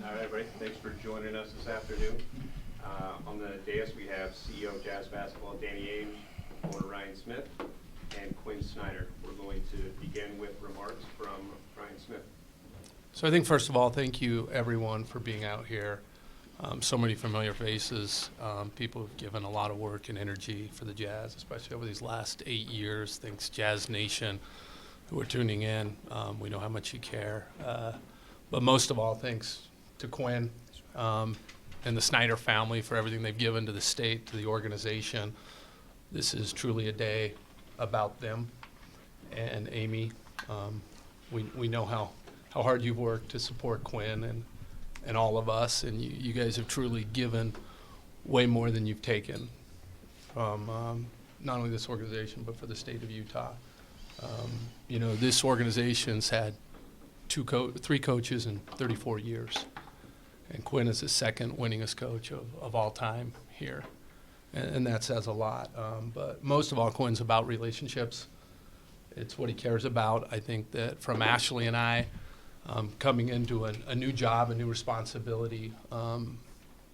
All right, everybody. Thanks for joining us this afternoon. On the dais, we have CEO of Jazz Basketball, Danny Ainge, owner Ryan Smith, and Quin Snyder. We're going to begin with remarks from Ryan Smith. So I think, first of all, thank you, everyone, for being out here. So many familiar faces, people who've given a lot of work and energy for the Jazz, especially over these last 8 years. Thanks, Jazz Nation, who are tuning in. We know how much you care. But most of all, thanks to Quin and the Snyder family for everything they've given to the state, to the organization. This is truly a day about them. And Amy, we know how hard you've worked to support Quin and all of us, and you guys have truly given way more than you've taken from not only this organization, but for the state of Utah. This organization's had three coaches in 34 years, and Quin is the second winningest coach of all time here, and that says a lot. But most of all, Quin's about relationships. It's what he cares about. I think that from Ashley and I, coming into a new job, a new responsibility, I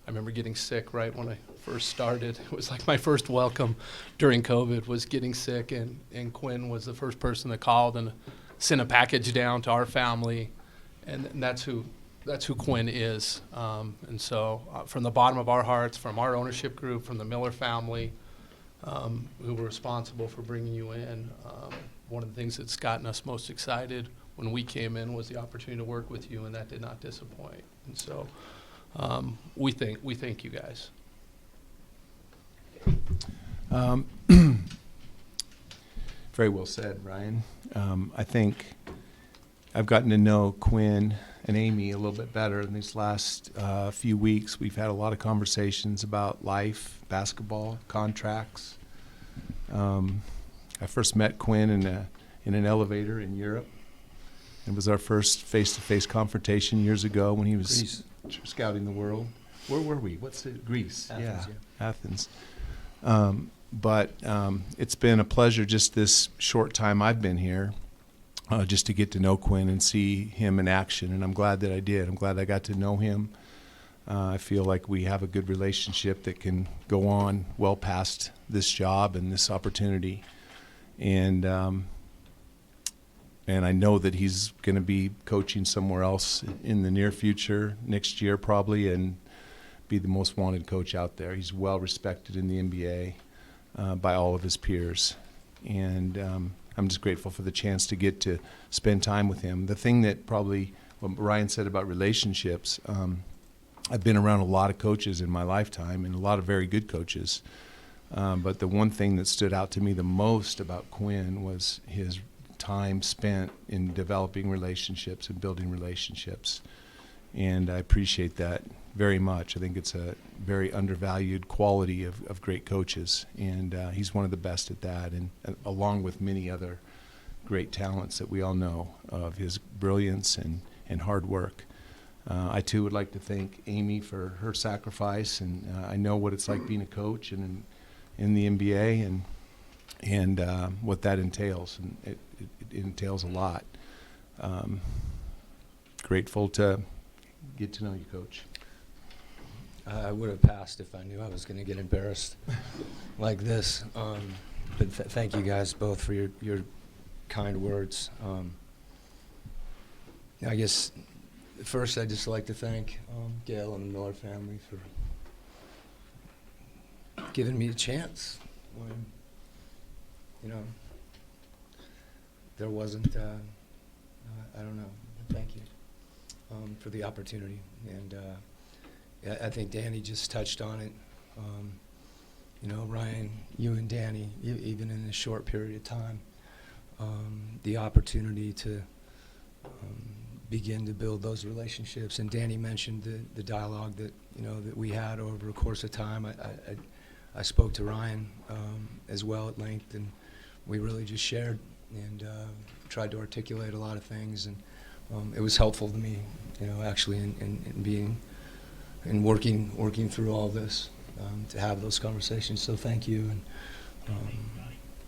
remember getting sick right when I first started. It was like my first welcome during COVID was getting sick, and Quin was the first person that called and sent a package down to our family, and that's who Quin is. And so from the bottom of our hearts, from our ownership group, from the Miller family, who were responsible for bringing you in, one of the things that's gotten us most excited when we came in was the opportunity to work with you, and that did not disappoint. And so we thank you guys. Very well said, Ryan. I think I've gotten to know Quin and Amy a little bit better in these last few weeks. We've had a lot of conversations about life, basketball, contracts. I first met Quin in an elevator in Europe. It was our first face-to-face confrontation years ago when he was scouting the world. Where were we? Greece. Athens, yeah. Athens. But it's been a pleasure just this short time I've been here, just to get to know Quin and see him in action. And I'm glad that I did. I'm glad I got to know him. I feel like we have a good relationship that can go on well past this job and this opportunity. And I know that he's going to be coaching somewhere else in the near future, next year probably, and be the most wanted coach out there. He's well respected in the NBA by all of his peers. And I'm just grateful for the chance to get to spend time with him. The thing that probably, what Ryan said about relationships, I've been around a lot of coaches in my lifetime and a lot of very good coaches. But the one thing that stood out to me the most about Quin was his time spent in developing relationships and building relationships. And I appreciate that very much. I think it's a very undervalued quality of great coaches. And he's one of the best at that, and along with many other great talents that we all know of his brilliance and hard work. I, too, would like to thank Amy for her sacrifice. And I know what it's like being a coach and in the NBA and what that entails. And it entails a lot. Grateful to get to know you, Coach. I would have passed if I knew I was going to get embarrassed like this. But thank you guys both for your kind words. I guess first I'd just like to thank Gail and the Miller family for giving me a chance when, there wasn't, I don't know. Thank you for the opportunity. And I think Danny just touched on it. Ryan, you and Danny, even in a short period of time, the opportunity to begin to build those relationships. And Danny mentioned the dialogue that that we had over a course of time. I spoke to Ryan as well at length, and we really just shared and tried to articulate a lot of things. And it was helpful to me, actually in being and working through all this to have those conversations. So thank you. And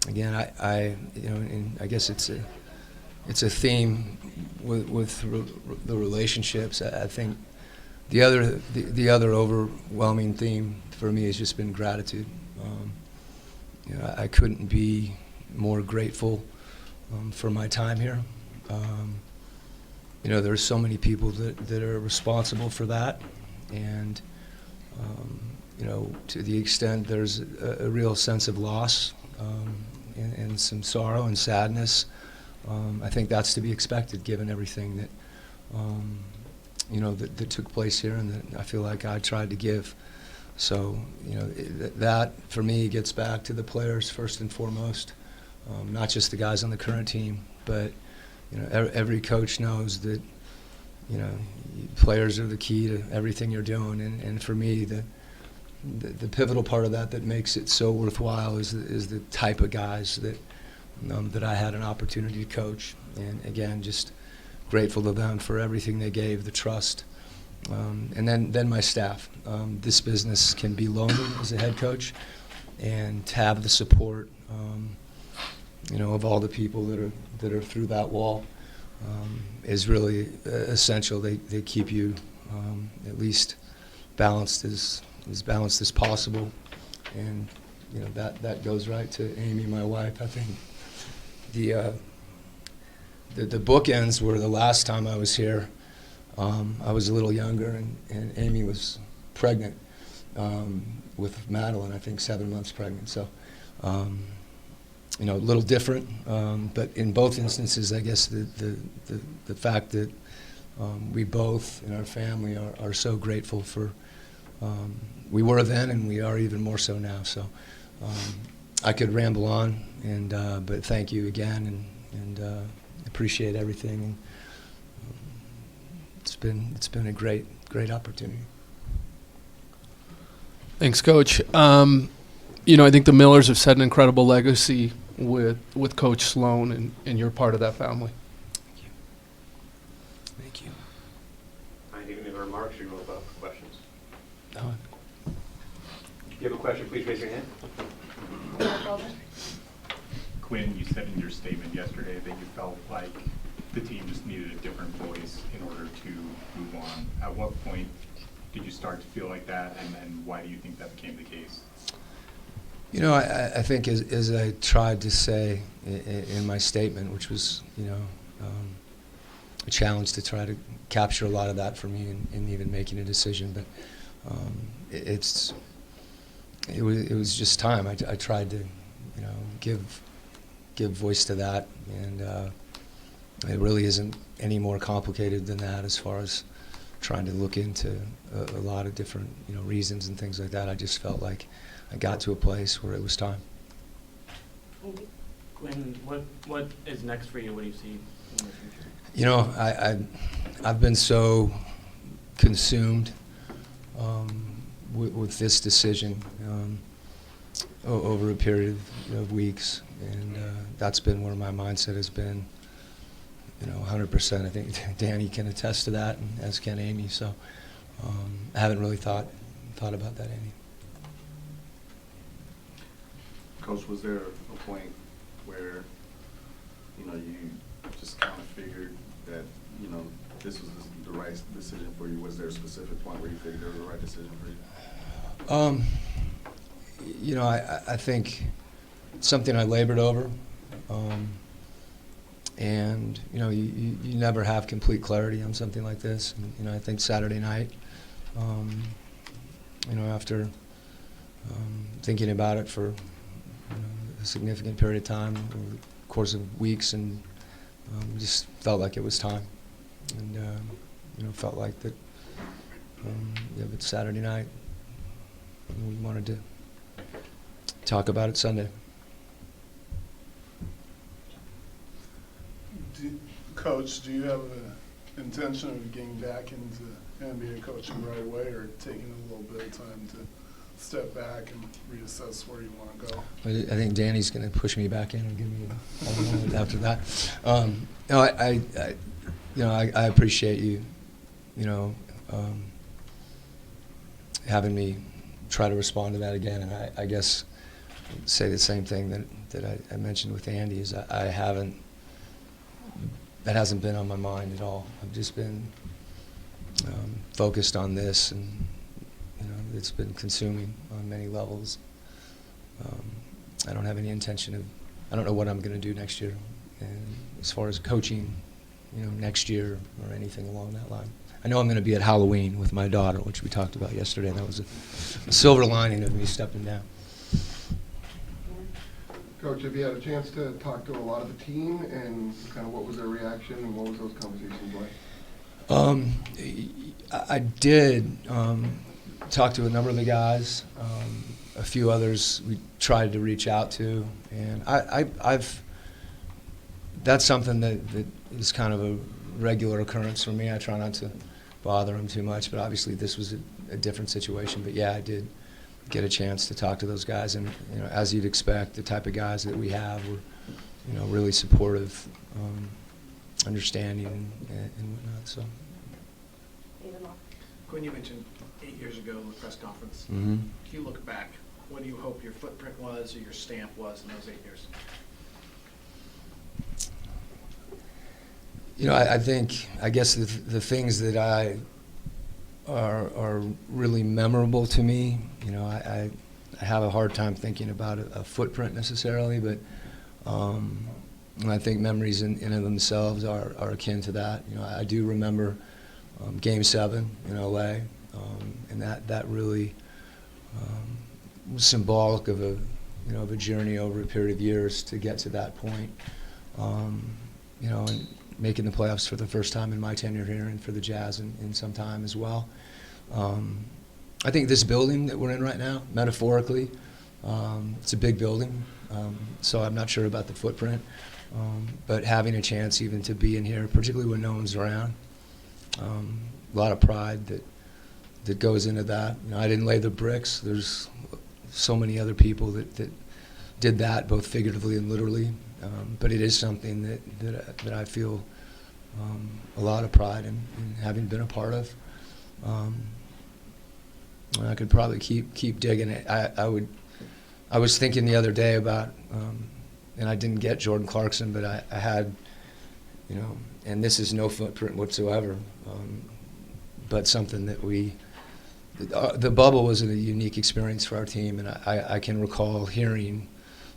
again, and I guess it's a theme with the relationships. I think the other overwhelming theme for me has just been gratitude. I couldn't be more grateful for my time here. There are so many people that are responsible for that, and to the extent there's a real sense of loss and some sorrow and sadness, I think that's to be expected given everything that that took place here and that I feel like I tried to give. So that for me gets back to the players first and foremost, not just the guys on the current team, but every coach knows that players are the key to everything you're doing, and for me the pivotal part of that makes it so worthwhile is the type of guys that I had an opportunity to coach, and again just grateful to them for everything they gave, the trust, and then my staff. This business can be lonely as a head coach, and to have the support of all the people that are through that wall is really essential. They keep you at least balanced as possible, and that goes right to Amy, my wife. I think the bookends were the last time I was here. I was a little younger, and Amy was pregnant with Madeline, I think 7 months pregnant. So, a little different, but in both instances, I guess the fact that we both in our family are so grateful for, we were then and we are even more so now. So I could ramble on, but thank you again, and appreciate everything. And it's been a great opportunity. Thanks, Coach. I think the Millers have set an incredible legacy with Coach Sloan, and you're part of that family. Thank you. Any remarks or you want to have questions? No. If you have a question, please raise your hand. Quinn, you said in your statement yesterday that you felt like the team just needed a different voice in order to move on. At what point did you start to feel like that, and why do you think that became the case? I think as I tried to say in my statement, which was, a challenge to try to capture a lot of that for me in even making a decision, but it was just time. I tried to, give voice to that, and it really isn't any more complicated than that as far as trying to look into a lot of different, reasons and things like that. I just felt like I got to a place where it was time. Quinn, what is next for you? What do you see in the future? I've been so consumed with this decision over a period of weeks, and that's been where my mindset has been. 100%. I think Danny can attest to that, and as can Amy. So I haven't really thought about that any. Coach, was there a point where, you just kind of figured that, this was the right decision for you? Was there a specific point where you figured it was the right decision for you? I think it's something I labored over, and you never have complete clarity on something like this. And, I think Saturday night, after thinking about it for a significant period of time over the course of weeks, and just felt like it was time, and felt like that. But Saturday night, we wanted to talk about it Sunday. Coach, do you have an intention of getting back into NBA coaching right away, or taking a little bit of time to step back and reassess where you want to go? I think Danny's going to push me back in and give me a moment after that. I appreciate you, having me try to respond to that again, and I guess say the same thing that I mentioned with Andy is that hasn't been on my mind at all. I've just been focused on this, and it's been consuming on many levels. I don't have any intention of. I don't know what I'm going to do next year, and as far as coaching, next year or anything along that line. I know I'm going to be at Halloween with my daughter, which we talked about yesterday, and that was a silver lining of me stepping down. Coach, have you had a chance to talk to a lot of the team, and kind of what was their reaction, and what was those conversations like? I did talk to a number of the guys. A few others we tried to reach out to, and I've that's something that is kind of a regular occurrence for me. I try not to bother them too much, but obviously this was a different situation. But yeah, I did get a chance to talk to those guys, and as you'd expect, the type of guys that we have were really supportive, understanding, and whatnot. So. Quinn, you mentioned 8 years ago in the press conference. Mm-hmm. If you look back, what do you hope your footprint was or your stamp was in those 8 years? I guess the things that are really memorable to me, I have a hard time thinking about a footprint necessarily, but I think memories in and of themselves are akin to that. I do remember Game 7 in LA, and that really was symbolic of a journey over a period of years to get to that point. And making the playoffs for the first time in my tenure here, and for the Jazz in some time as well. I think this building that we're in right now, metaphorically, it's a big building, so I'm not sure about the footprint. But having a chance even to be in here, particularly when no one's around, a lot of pride that goes into that. I didn't lay the bricks. There's so many other people that did that, both figuratively and literally. But it is something that I feel a lot of pride in having been a part of. I could probably keep digging it. I was thinking the other day about, and I didn't get Jordan Clarkson, but I had, and this is no footprint whatsoever, but something that the bubble was a unique experience for our team, and I can recall hearing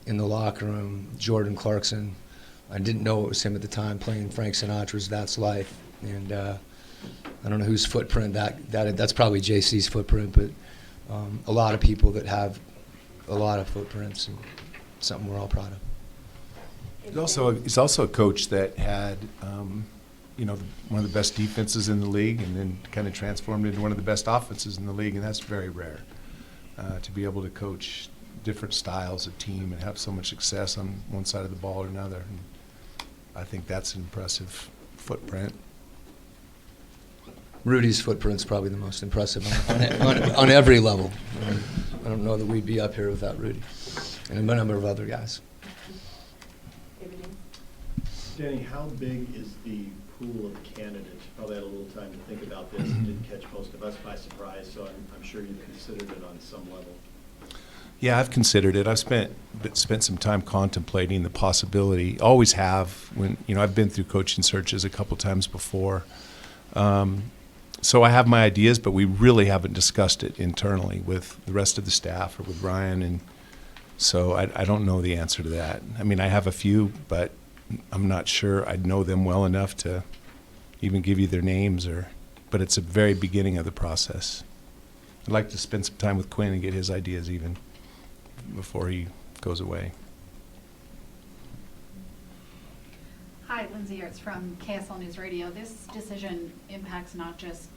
in the locker room Jordan Clarkson. I didn't know it was him at the time, playing Frank Sinatra's "That's Life," and I don't know whose footprint that's probably JC's footprint, but a lot of people that have a lot of footprints, and something we're all proud of. He's also a coach that had, one of the best defenses in the league, and then kind of transformed into one of the best offenses in the league, and that's very rare to be able to coach different styles of team and have so much success on one side of the ball or another. And I think that's an impressive footprint. Rudy's footprint's probably the most impressive on every level. I don't know that we'd be up here without Rudy, and a number of other guys. Danny, how big is the pool of candidates? You probably had a little time to think about this. It didn't catch most of us by surprise, so I'm sure you considered it on some level. Yeah, I've considered it. I've spent some time contemplating the possibility. Always have. When I've been through coaching searches a couple times before, so I have my ideas, but we really haven't discussed it internally with the rest of the staff or with Ryan, and so I don't know the answer to that. I mean, I have a few, but I'm not sure I'd know them well enough to even give you their names, but it's a very beginning of the process. I'd like to spend some time with Quinn and get his ideas even before he goes away. Hi, Lindsay Ertz from KSL News Radio. This decision impacts not just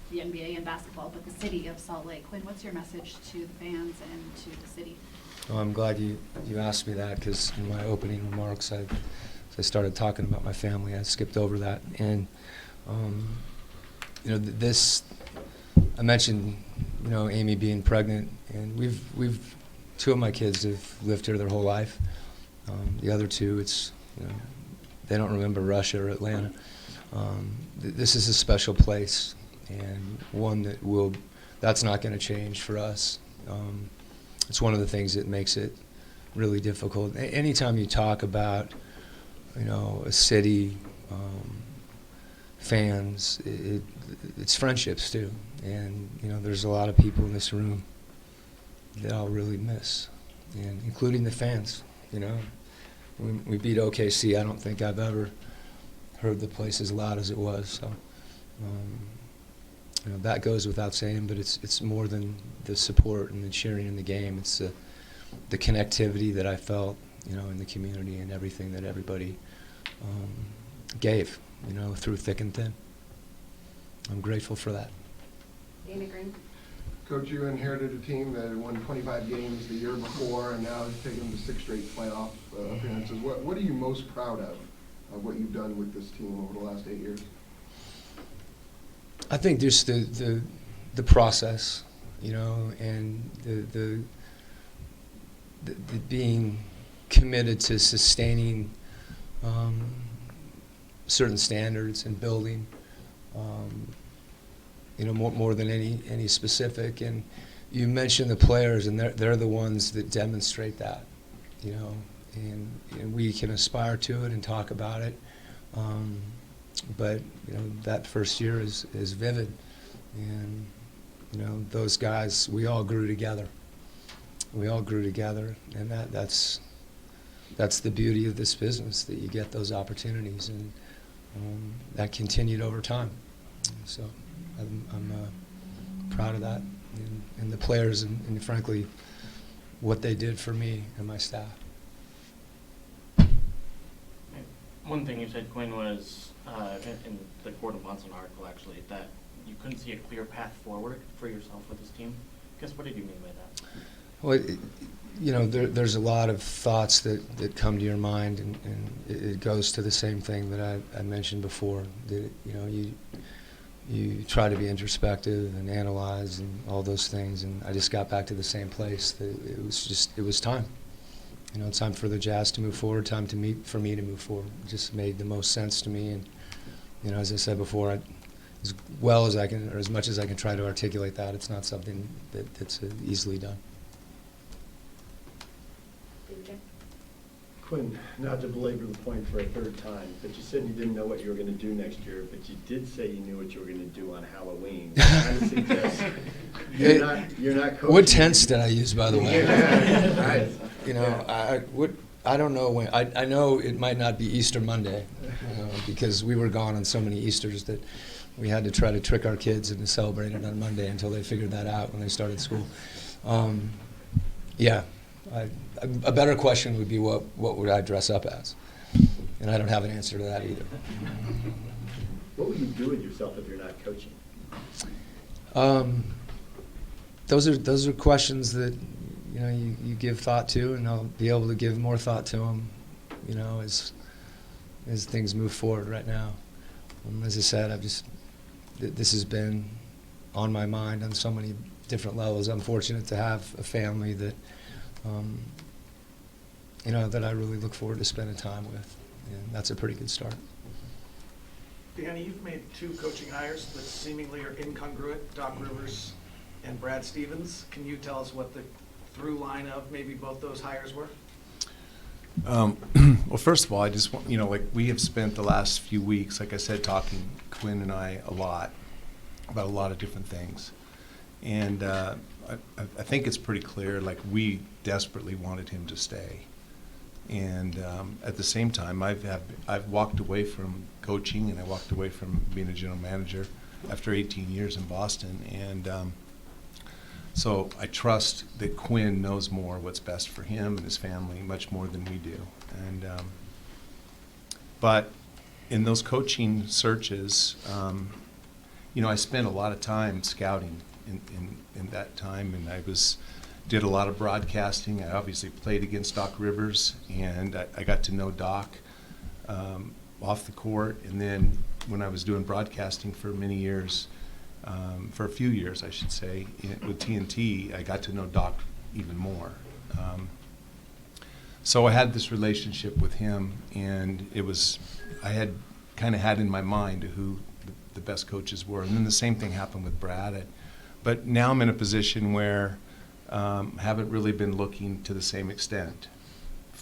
the NBA and basketball, but the city of Salt Lake. Quinn, what's your message to the fans and to the city? Well, I'm glad you asked me that, because in my opening remarks, as I started talking about my family, I skipped over that. And this, I mentioned, Amy being pregnant, and we've two of my kids have lived here their whole life. The other two, they don't remember Russia or Atlanta. This is a special place, and one that's not going to change for us. It's one of the things that makes it really difficult. Anytime you talk about, a city fans, it's friendships too. And, there's a lot of people in this room that I'll really miss, and including the fans, When we beat OKC, I don't think I've ever heard the place as loud as it was. So, that goes without saying, but it's more than the support and the cheering in the game. It's the connectivity that I felt, in the community and everything that everybody gave, through thick and thin. I'm grateful for that. Dana Green. Coach, you inherited a team that had won 25 games the year before, and now has taken them to 6 straight playoff appearances. What are you most proud of what you've done with this team over the last 8 years? I think just the process, and the being committed to sustaining certain standards and building, more than any specific. And you mentioned the players, and they're the ones that demonstrate that, and we can aspire to it and talk about it. But that first year is vivid, and those guys, we all grew together. And that's the beauty of this business, that you get those opportunities, and that continued over time. So I'm proud of that, and the players, and frankly, what they did for me and my staff. One thing you said, Quinn, was in the Gordon Bunson article, actually, that you couldn't see a clear path forward for yourself with this team. I guess, what did you mean by that? Well, there's a lot of thoughts that come to your mind, and it goes to the same thing that I mentioned before. That you try to be introspective and analyze and all those things, and I just got back to the same place. That it was time. Time for the Jazz to move forward. Time for me to move forward. It just made the most sense to me, and as I said before, as well as I can, or as much as I can try to articulate that, it's not something that's easily done. Quinn, not to belabor the point for a third time, but you said you didn't know what you were going to do next year, but you did say you knew what you were going to do on Halloween. That kind of suggests you're not coaching. What tense did I use, by the way? Yeah. I don't know when. I know it might not be Easter Monday, because we were gone on so many Easters that we had to try to trick our kids into celebrating on Monday until they figured that out when they started school. A better question would be what would I dress up as? And I don't have an answer to that either. What will you do with yourself if you're not coaching? Those are questions that you give thought to, and I'll be able to give more thought to them, as things move forward right now. As I said, this has been on my mind on so many different levels. I'm fortunate to have a family that that I really look forward to spending time with, and that's a pretty good start. Danny, you've made 2 coaching hires that seemingly are incongruent, Doc Rivers and Brad Stevens. Can you tell us what the through line of maybe both those hires were? Well, first of all, I just want, we have spent the last few weeks, like I said, talking, Quinn and I, a lot about a lot of different things. And I think it's pretty clear, we desperately wanted him to stay. And at the same time, I've walked away from coaching, and I walked away from being a general manager after 18 years in Boston. And so I trust that Quinn knows more what's best for him and his family, much more than we do. And but in those coaching searches, I spent a lot of time scouting in that time, and I did a lot of broadcasting. I obviously played against Doc Rivers, and I got to know Doc off the court. And then when I was doing broadcasting for many years, for a few years, I should say, with TNT, I got to know Doc even more. So I had this relationship with him, and I had kind of had in my mind who the best coaches were. And then the same thing happened with Brad. But now I'm in a position where haven't really been looking to the same extent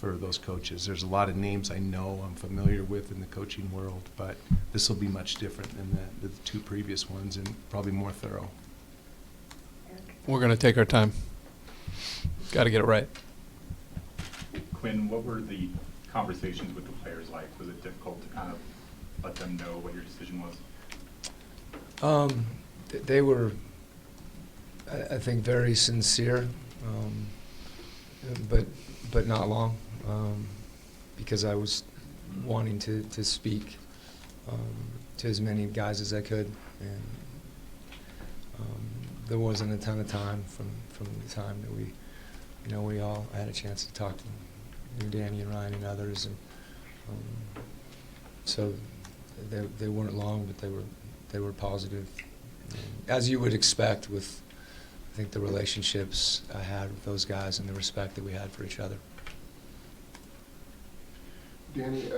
for those coaches. There's a lot of names I know, I'm familiar with in the coaching world, but this will be much different than the two previous ones and probably more thorough. We're going to take our time. Got to get it right. Quinn, what were the conversations with the players like? Was it difficult to kind of let them know what your decision was? They were, I think, very sincere, but not long, because I was wanting to speak to as many guys as I could, and there wasn't a ton of time from the time that we all had a chance to talk to Danny and Ryan and others, and so they weren't long, but they were positive, as you would expect with, I think, the relationships I had with those guys and the respect that we had for each other. Danny,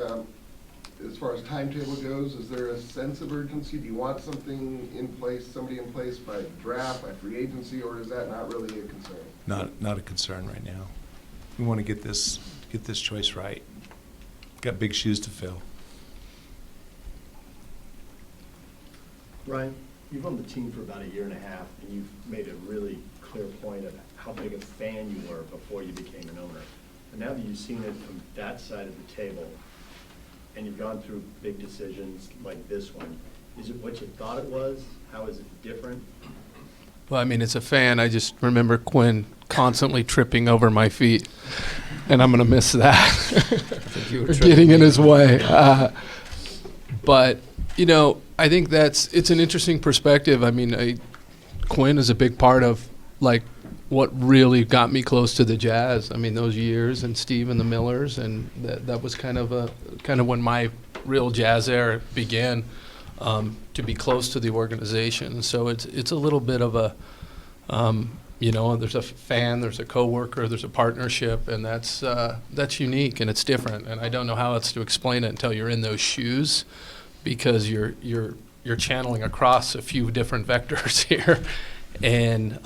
as far as timetable goes, is there a sense of urgency? Do you want something in place, somebody in place by draft, by free agency, or is that not really a concern? Not a concern right now. We want to get this choice right. Got big shoes to fill. Ryan, you've owned the team for about 1.5 years, and you've made a really clear point of how big a fan you were before you became an owner. But now that you've seen it from that side of the table, and you've gone through big decisions like this one, is it what you thought it was? How is it different? Well, I mean, as a fan, I just remember Quinn constantly tripping over my feet, and I'm going to miss that. think you were Getting in tripping his me. way. But, I think it's an interesting perspective. I mean, Quinn is a big part of, like, what really got me close to the Jazz. I mean, those years, and Steve and the Millers, and that was kind of when my real Jazz era began, to be close to the organization. So it's a little bit of a, there's a fan, there's a coworker, there's a partnership, and that's unique and it's different. And I don't know how else to explain it until you're in those shoes, because you're channeling across a few different vectors here, and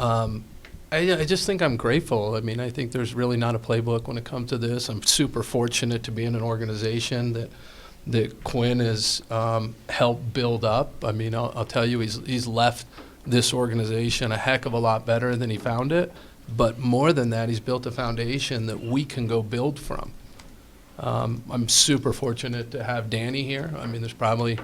I just think I'm grateful. I mean, I think there's really not a playbook when it comes to this. I'm super fortunate to be in an organization that Quinn has helped build up. I mean, I'll tell you, he's left this organization a heck of a lot better than he found it. But more than that, he's built a foundation that we can go build from. I'm super fortunate to have Danny here. I mean, there's probably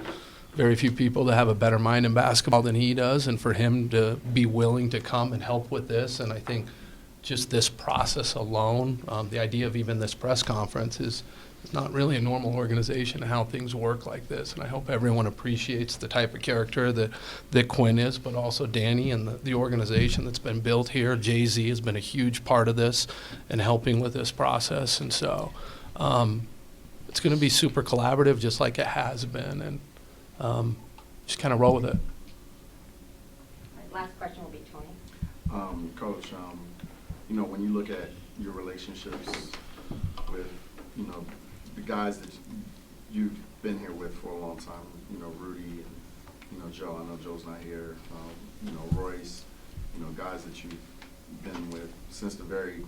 very few people that have a better mind in basketball than he does, and for him to be willing to come and help with this, and I think just this process alone, the idea of even this press conference is not really a normal organization, how things work like this, and I hope everyone appreciates the type of character that Quinn is, but also Danny and the organization that's been built here. Jay-Z has been a huge part of this and helping with this process, and so it's going to be super collaborative, just like it has been, and just kind of roll with it. Last question will be Tony. Coach, when you look at your relationships with, the guys that you've been here with for a long time, Rudy and, Joe, I know Joe's not here, Royce, guys that you've been with since the very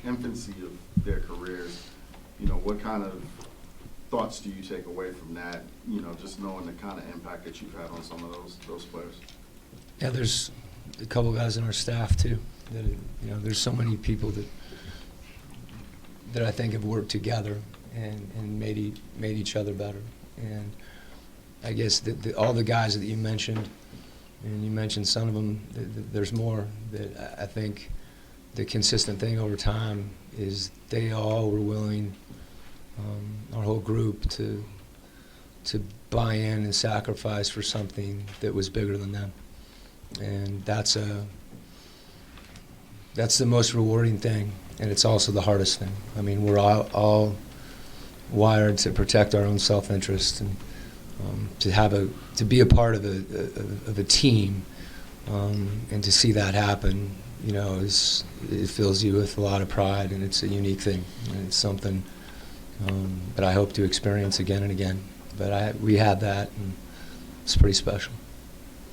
infancy of their careers, what kind of thoughts do you take away from that, just knowing the kind of impact that you've had on some of those players? Yeah, there's a couple guys in our staff too. That there's so many people that I think have worked together and made each other better. And I guess all the guys that you mentioned, and you mentioned some of them, there's more that I think the consistent thing over time is they all were willing, our whole group, to buy in and sacrifice for something that was bigger than them. And that's the most rewarding thing, and it's also the hardest thing. I mean, we're all wired to protect our own self-interest, and to be a part of a team, and to see that happen, it fills you with a lot of pride, and it's a unique thing, and it's something that I hope to experience again and again. But we had that, and it's pretty special.